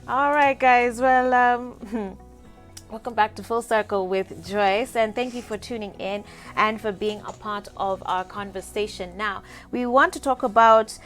All right, guys. Well, welcome back to Full Circle with Joyce, and thank you for tuning in and for being a part of our conversation. Now, we want to talk about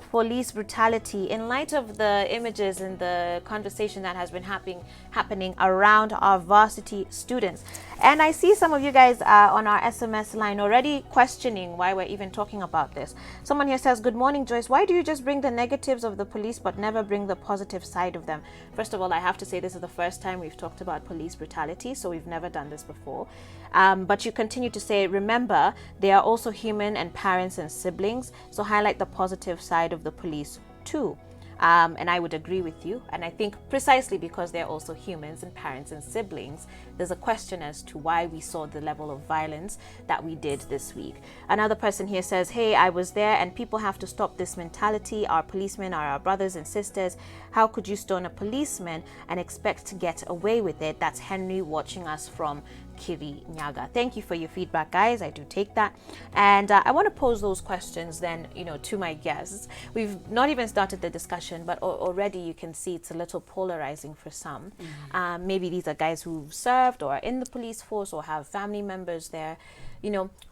police brutality in light of the images and the conversation that has been happening around our varsity students. And I see some of you guys on our SMS line already questioning why we're even talking about this. Someone here says, "Good morning, Joyce. Why do you just bring the negatives of the police but never bring the positive side of them?" First of all, I have to say this is the first time we've talked about police brutality, so we've never done this before. But you continue to say, "Remember, they are also human and parents and siblings, so highlight the positive side of the police too." And I would agree with you. And I think precisely because they're also humans and parents and siblings, there's a question as to why we saw the level of violence that we did this week. Another person here says, "Hey, I was there, and people have to stop this mentality. Our policemen are our brothers and sisters. How could you stone a policeman and expect to get away with it?" That's Henry watching us from Kiri Nyaga. Thank you for your feedback, guys. I do take that. And I want to pose those questions then, to my guests. We've not even started the discussion, but already you can see it's a little polarizing for some. Maybe these are guys who've served or are in the police force or have family members there.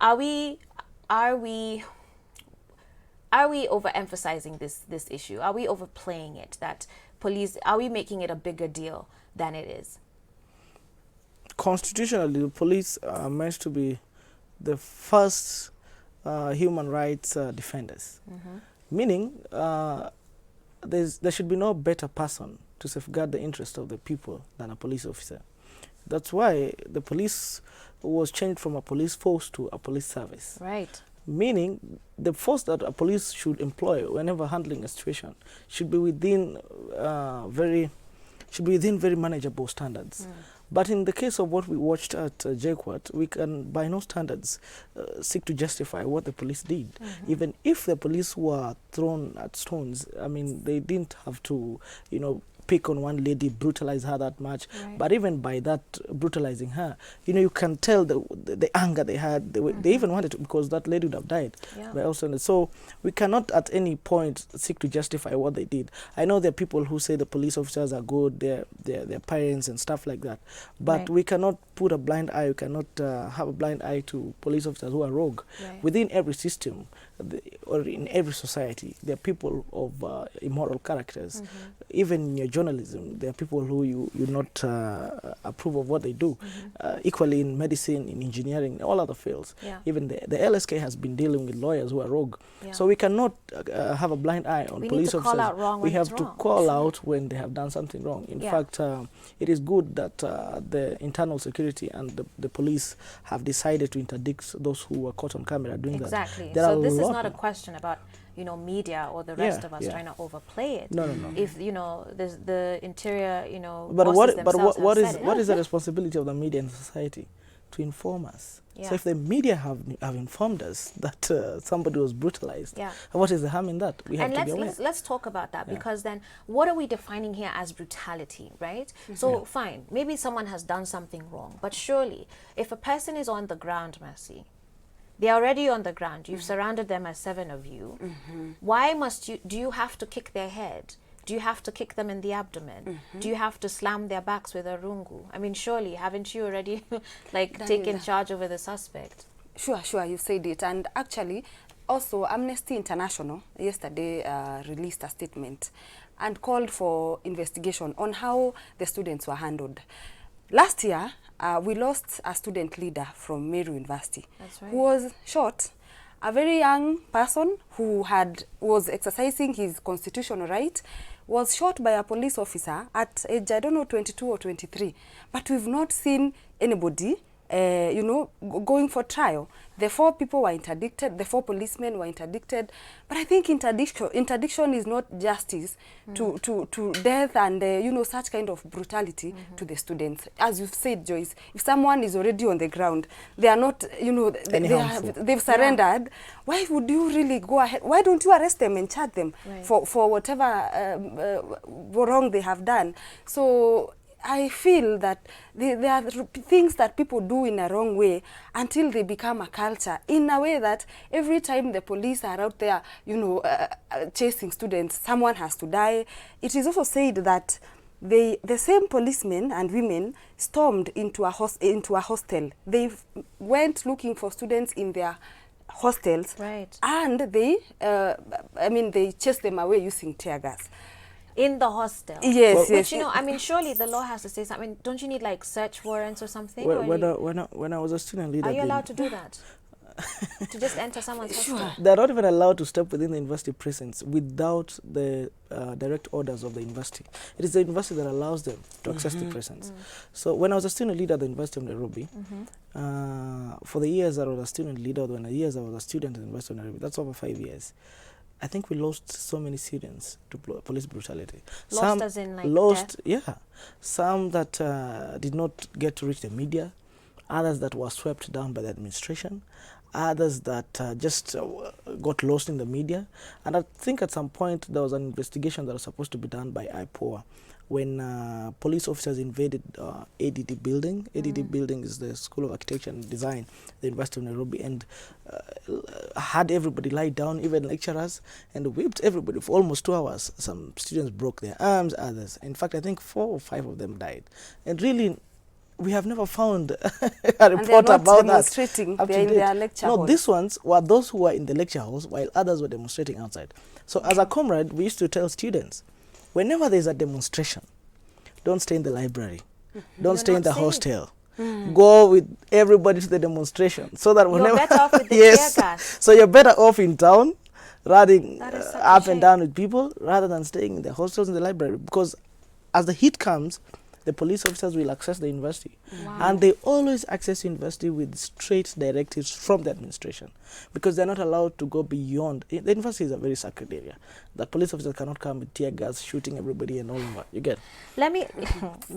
Are we overemphasizing this issue? Are we overplaying it? Are we making it a bigger deal than it is? Constitutionally, the police are meant to be the first human rights defenders, meaning there should be no better person to safeguard the interest of the people than a police officer. That's why the police was changed from a police force to a police service. Right. Meaning the force that a police should employ whenever handling a situation should be within very manageable standards. But in the case of what we watched at JKUAT, we can by no standards seek to justify what the police did. Even if the police were thrown at stones, I mean, they didn't have to, pick on one lady, brutalize her that much. Right. But even by that brutalizing her, you can tell the anger they had. They even wanted to, because that lady would have died. Yeah. So we cannot at any point seek to justify what they did. I know there are people who say the police officers are good, they're parents and stuff like that. But right. We cannot put a blind eye, we cannot have a blind eye to police officers who are rogue. Right. Within every system or in every society, there are people of immoral characters. Even in your journalism, there are people who you not approve of what they do. Equally in medicine, in engineering, all other fields. Yeah. Even the LSK has been dealing with lawyers who are rogue. Yeah. So we cannot have a blind eye on police officers. We have to call out when they have done something wrong. In fact, it is good that the internal security and the police have decided to interdict those who were caught on camera doing that. Exactly. So this is not a question about media or the rest of us trying to overplay it. No. If there's the interior, but what is the responsibility of the media in society? To inform us. Yeah. So if the media have informed us that somebody was brutalized, what is the harm in that? We have to be aware. Let's talk about that, because then what are we defining here as brutality, right? So fine, maybe someone has done something wrong, but surely if a person is on the ground, Mercy, they're already on the ground. You've surrounded them as 7 of you. Why do you have to kick their head? Do you have to kick them in the abdomen? Do you have to slam their backs with a rungu? I mean, surely, haven't you already taken charge over the suspect? Sure, you said it. And actually, also Amnesty International yesterday released a statement and called for investigation on how the students were handled. Last year, we lost a student leader from Meru University. That's right. Who was shot. A very young person who was exercising his constitutional right was shot by a police officer at age, I don't know, 22 or 23. But we've not seen anybody, going for trial. The 4 people were interdicted, the 4 policemen were interdicted. But I think interdiction is not justice to death and, such kind of brutality to the students. As you've said, Joyce, if someone is already on the ground, they are not, they've surrendered, why would you really go ahead? Why don't you arrest them and charge them for whatever wrong they have done? So I feel that there are things that people do in a wrong way until they become a culture, in a way that every time the police are out there, chasing students, someone has to die. It is also said that the same policemen and women stormed into a hostel. They went looking for students in their hostels, Right. and they chased them away using tear gas. In the hostel. Yes, Well, yes. Which, you know, I mean, surely the law has to say something. Don't you need like search warrants or something? Or When I was a student leader, are you then allowed to do that? To just enter someone's hostel? they're not even allowed to step within the university precincts without the direct orders of the university. It is the university that allows them to access the precincts. So when I was a student leader at the University of Nairobi, for the years that I was a student leader, when the years I was a student at the University of Nairobi, that's over 5 years. I think we lost so many students to police brutality. Lost as in like lost, death? yeah. Some that did not get to reach the media, others that were swept down by the administration, others that just got lost in the media. And I think at some point there was an investigation that was supposed to be done by IPOA when police officers invaded ADD building. ADD building is the School of Architecture and Design, the University of Nairobi, and had everybody lie down, even lecturers, and whipped everybody for almost 2 hours. Some students broke their arms, others. In fact, I think 4 or 5 of them died. And really, we have never found a report about that. Demonstrating, they're in their lecture No, hall. these ones were those who were in the lecture halls while others were demonstrating outside. So as a comrade, we used to tell students, whenever there's a demonstration, don't stay in the library. Don't You're stay in not the safe. hostel. Go with everybody to the demonstration so that whenever better off with the yes, tear gas. so you're better off in town, running That is such a up shame. and down with people rather than staying in the hostels in the library, because as the heat comes, the police officers will access the university. Wow. And they always access university with straight directives from the administration, because they're not allowed to go beyond. The university is a very sacred area. The police officers cannot come with tear gas, shooting everybody and all over. You get? Let me,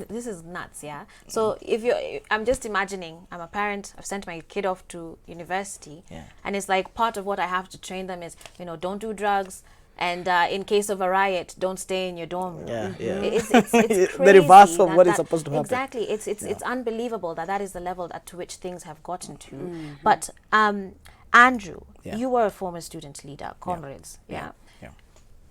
this is nuts, yeah? So if I'm just imagining, I'm a parent, I've sent my kid off to university, Yeah. and it's like part of what I have to train them is, you know, don't do drugs, and in case of a riot, don't stay in your dorm room. Yeah, yeah. It's The crazy reverse of that- what is that- supposed to happen. Exactly. It's unbelievable that is the level to which things have gotten to. But Andrew, Yeah. you were a former student leader, comrades. Yeah. Yeah.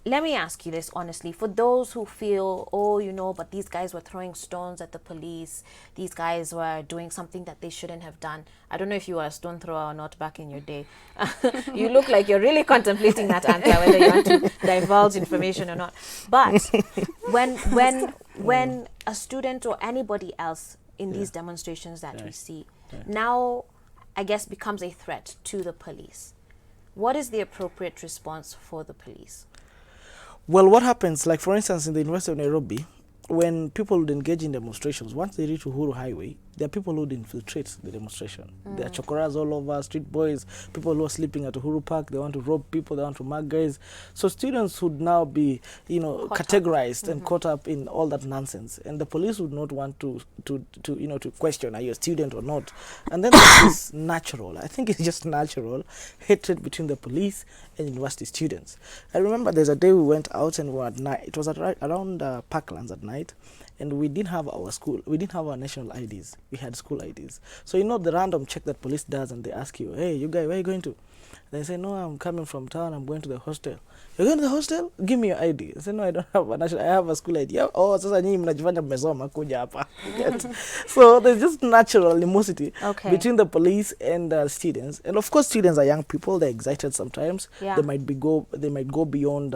Let me ask you this honestly. For those who feel, oh, you know, but these guys were throwing stones at the police, these guys were doing something that they shouldn't have done. I don't know if you were a stone thrower or not back in your day. You look like you're really contemplating that answer, whether you want to divulge information or not. But when a student or anybody else in these demonstrations that we see now, I guess, becomes a threat to the police, what is the appropriate response for the police? Well, what happens, like for instance, in the University of Nairobi, when people would engage in demonstrations, once they reach Uhuru Highway, there are people who would infiltrate the demonstration. There are chokoras all over, street boys, people who are sleeping at Uhuru Park, they want to rob people, they want to mug guys. So students would now be, you know, categorized and caught up in all that nonsense. And the police would not want to question, are you a student or not? And then there's this natural, I think it's just natural, hatred between the police and university students. I remember there's a day we went out and we were at night, it was around Parklands at night, and we didn't have our national IDs. We had school IDs. So you know the random check that police does, and they ask you, hey, you guy, where are you going to? They say, no, I'm coming from town, I'm going to the hostel. You're going to the hostel? Give me your ID. I say, no, I don't have a national, I have a school ID. Oh, sasa nyinyi mnajifanya mmesoma kuja hapa. So there's just natural animosity between the police and students. And of course, students are young people, they're excited sometimes. Yeah. They might go beyond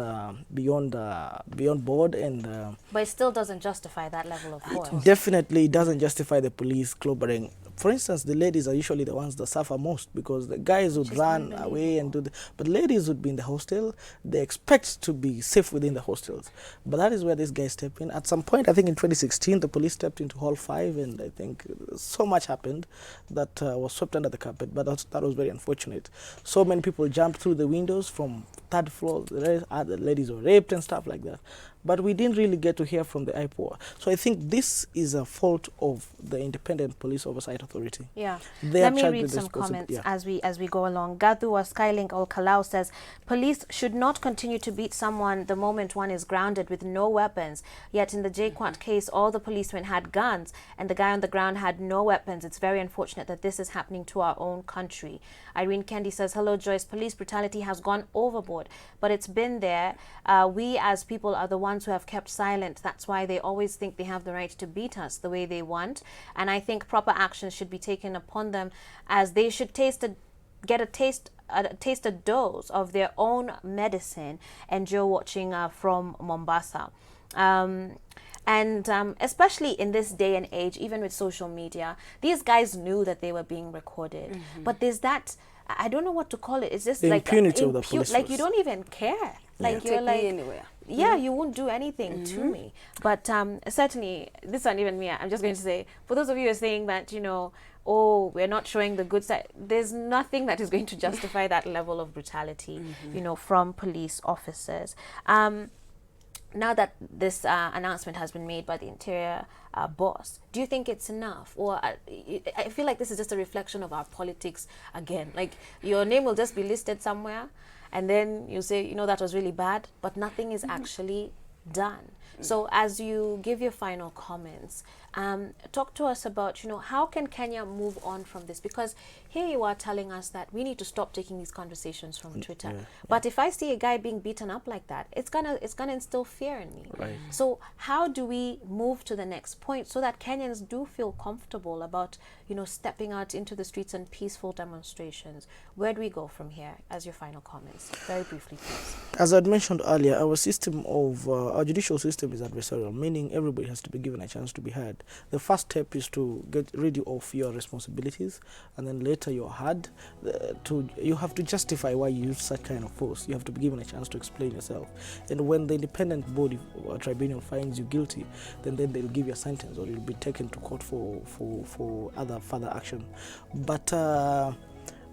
board and But it still doesn't justify that level of force. definitely it doesn't justify the police clobbering. For instance, the ladies are usually the ones that suffer most, because the guys would run away and do but ladies would be in the hostel. They expect to be safe within the hostels. But that is where these guys step in. At some point, I think in 2016, the police stepped into Hall 5, and I think so much happened that was swept under the carpet, but that was very unfortunate. So many people jumped through the windows from third floor. The other ladies were raped and stuff like that. But we didn't really get to hear from the IPOA. So I think this is a fault of the Independent Police Oversight Authority. Yeah. They Let are me charged read with some responsibility. comments as we go along. Gadu or Skylink or Kalau says, police should not continue to beat someone the moment one is grounded with no weapons. Yet in the Jquat case, all the policemen had guns and the guy on the ground had no weapons. It's very unfortunate that this is happening to our own country. Irene Kendi says, hello Joyce, police brutality has gone overboard. record. But it's been there. We as people are the ones who have kept silent. That's why they always think they have the right to beat us the way they want. And I think proper action should be taken upon them, as they should get a taster dose of their own medicine. And you're watching from Mombasa. Especially in this day and age, even with social media, these guys knew that they were being recorded. But there's that, I don't know what to call it. It's just the like impunity of the police like force. you don't even care. Like Take you're me like anywhere. yeah, you won't do anything to me. But certainly, this isn't even me. I'm just going to say, for those of you who are saying that, oh, we're not showing the good side, there's nothing that is going to justify that level of brutality, from police officers. Now that this announcement has been made by the interior boss, do you think it's enough? Or I feel like this is just a reflection of our politics again. Like, your name will just be listed somewhere, and then you say, that was really bad, but nothing is actually done. So as you give your final comments, talk to us about, how can Kenya move on from this? Because here you are telling us that we need to stop taking these conversations from Twitter. But if I see a guy being beaten up like that, it's gonna instill fear in me. Right. So how do we move to the next point so that Kenyans do feel comfortable about, stepping out into the streets and peaceful demonstrations? Where do we go from here? As your final comments, very briefly, please. As I'd mentioned earlier, our judicial system is adversarial, meaning everybody has to be given a chance to be heard. The first step is to get rid of your responsibilities, and then later you're heard. You have to justify why you use such kind of force. You have to be given a chance to explain yourself. And when the independent body or tribunal finds you guilty, then they'll give you a sentence, or you'll be taken to court for other further action. But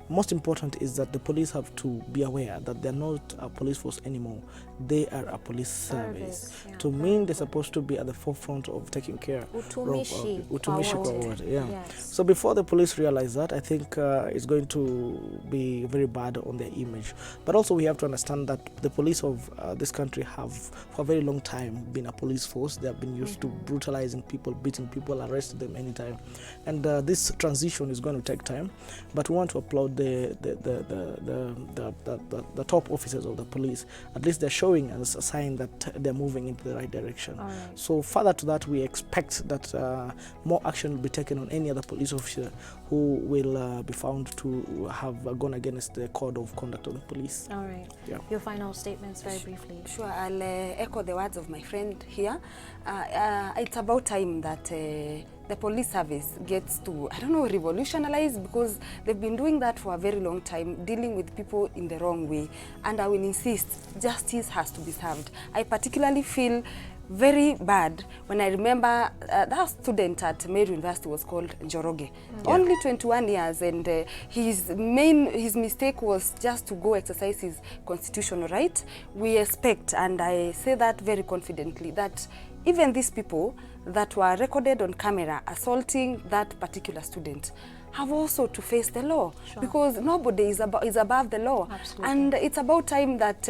most important is that the police have to be aware that they're not a police force anymore. They are a police service. To me, they're supposed to be at the forefront of taking care Utumishi kwa wote. Yeah. Yes. So before the police realize that, I think it's going to be very bad on their image. But also we have to understand that the police of this country have for a very long time been a police force. They have been used to brutalizing people, beating people, arresting them anytime. And this transition is going to take time. But we want to applaud the top officers of the police. At least they're showing us a sign that they're moving into the right direction. Right. So further to that, we expect that more action will be taken on any other police officer who will be found to have gone against the code of conduct of the police. All right. Yeah. Your final statements, very briefly. Sure, I'll echo the words of my friend here. It's about time that the police service gets to, revolutionize, because they've been doing that for a very long time, dealing with people in the wrong way. And I will insist, justice has to be served. I particularly feel very bad when I remember that student at Meru University was called Njoroge. Only 21 years, and his mistake was just to go exercise his constitutional right. We expect, and I say that very confidently, that even these people that were recorded on camera assaulting that particular student have also to face the law, because nobody is above the law. Absolutely. And it's about time that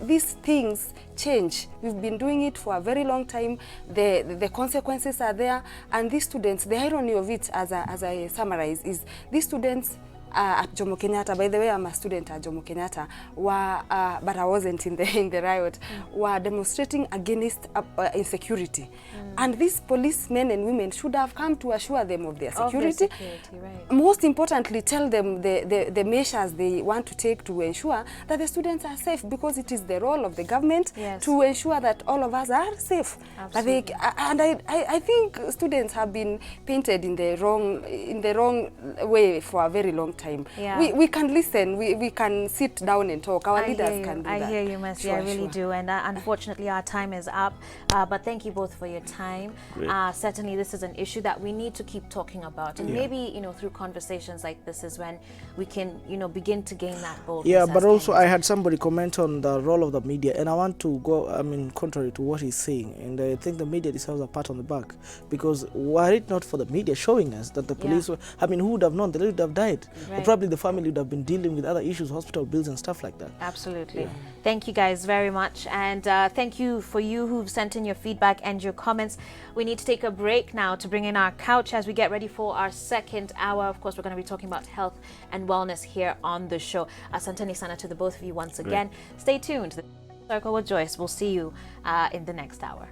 these things change. We've been doing it for a very long time. The consequences are there, and these students, the irony of it, as I summarize, is these students at Jomo Kenyatta, by the way, I'm a student at Jomo Kenyatta, but I wasn't in the riot, were demonstrating against insecurity. And these policemen and women should have come to assure them of their security. Right. Most importantly, tell them the measures they want to take to ensure that the students are safe, because it is the role of the government to ensure that all of us are safe. Absolutely. I think students have been painted in the wrong way for a very long time. Yeah. We can listen, we can sit down and talk. Our leaders can do that. I hear you, Mercy. I really do. And unfortunately, our time is up. But thank you both for your time. Certainly, this is an issue that we need to keep talking about. And maybe, through conversations like this is when we can, begin to gain that boldness. Yeah, but also I had somebody comment on the role of the media, and I want to go, contrary to what he's saying. And I think the media deserves a pat on the back, because were it not for the media showing us that the police were, who would have known? They would have died. or probably the family would have been dealing with other issues, hospital bills and stuff like that. Absolutely. Thank you guys very much, and thank you for you who've sent in your feedback and your comments. We need to take a break now to bring in our couch as we get ready for our second hour. Of course, we're going to be talking about health and wellness here on the show. Asanteni sana to the both of you once again. Stay tuned. The Circle with Joyce. We'll see you in the next hour.